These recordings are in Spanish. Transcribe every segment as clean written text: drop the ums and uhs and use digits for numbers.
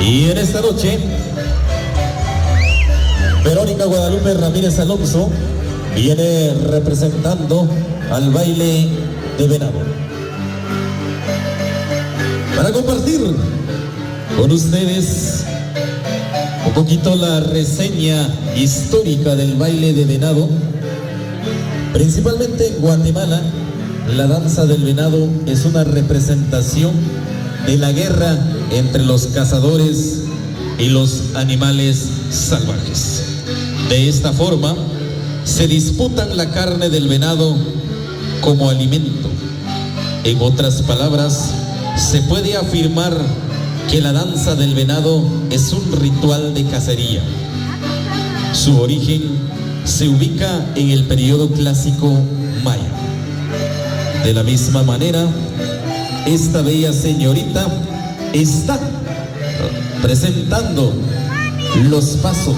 Y en esta noche, Verónica Guadalupe Ramírez Alonso viene representando al baile de venado. Para compartir con ustedes un poquito la reseña histórica del baile de venado. Principalmente en Guatemala, la danza del venado es una representación de la guerra entre los cazadores y los animales salvajes. De esta forma, se disputan la carne del venado como alimento. En otras palabras, se puede afirmar que la danza del venado es un ritual de cacería. Su origen se ubica en el periodo clásico maya. De la misma manera, esta bella señorita está presentando los pasos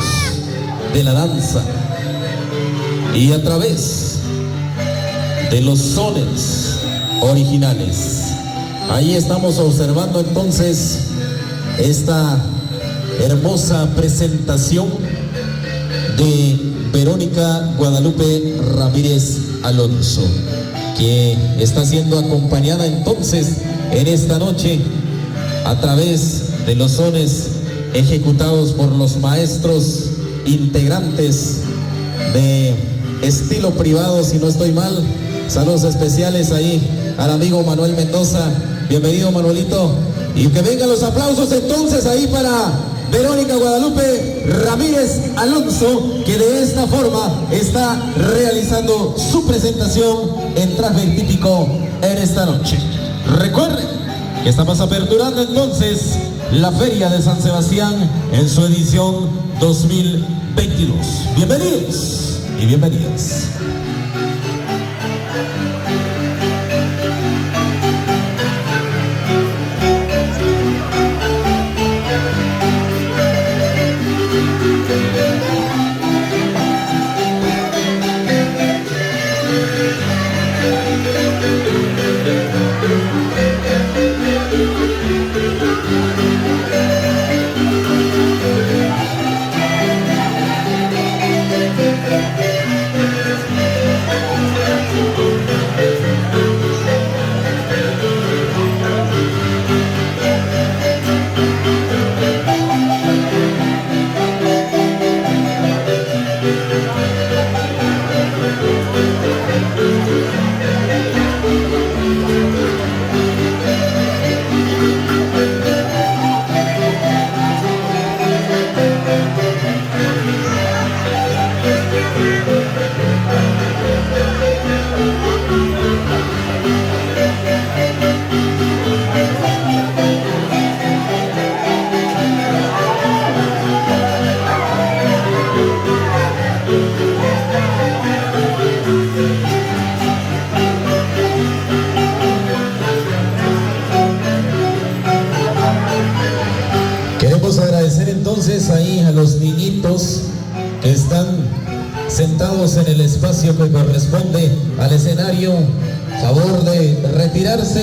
de la danza y a través de los sones originales. Ahí estamos observando entonces esta hermosa presentación de Verónica Guadalupe Ramírez Alonso, que está siendo acompañada entonces en esta noche a través de los sones ejecutados por los maestros integrantes de estilo privado, si no estoy mal. Saludos especiales ahí al amigo Manuel Mendoza. Bienvenido, Manuelito. Y que vengan los aplausos entonces ahí para Verónica Guadalupe Ramírez Alonso, que de esta forma está realizando su presentación en traje típico en esta noche. Recuerden que estamos aperturando entonces la Feria de San Sebastián en su edición 2022. Bienvenidos y bienvenidas. Entonces ahí a los niñitos que están sentados en el espacio que corresponde al escenario, favor de retirarse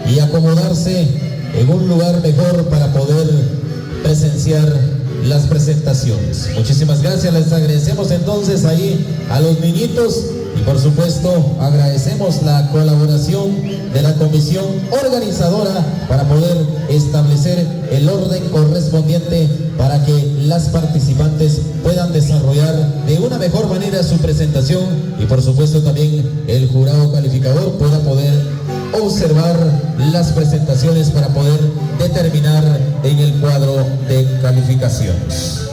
y acomodarse en un lugar mejor para poder presenciar las presentaciones. Muchísimas gracias, les agradecemos entonces ahí a los niñitos y por supuesto agradecemos la colaboración de la comisión organizadora para poder establecer el orden correspondiente para que las participantes puedan desarrollar de una mejor manera su presentación y por supuesto también el jurado calificador pueda poder observar las presentaciones para poder determinar en el cuadro de calificaciones.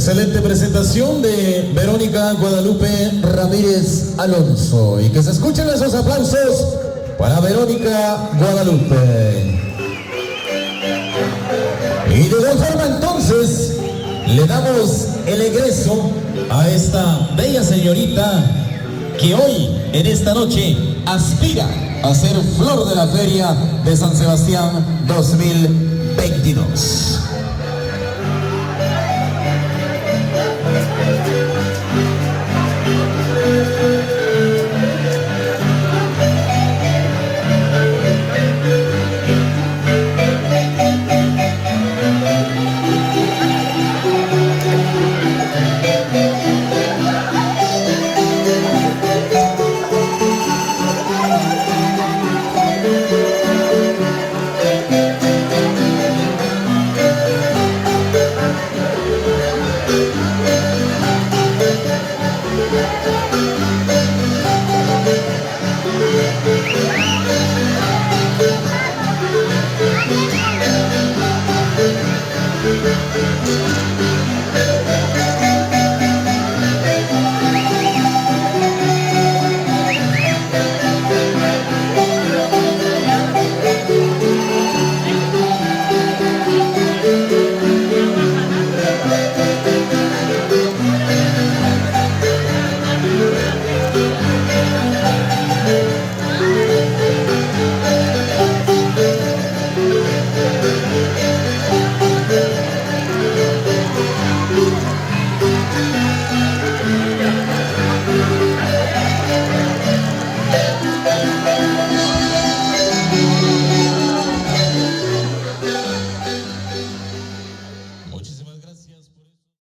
Excelente presentación de Verónica Guadalupe Ramírez Alonso. Y que se escuchen esos aplausos para Verónica Guadalupe. Y de igual forma entonces le damos el egreso a esta bella señorita que hoy, en esta noche, aspira a ser flor de la Feria de San Sebastián 2022.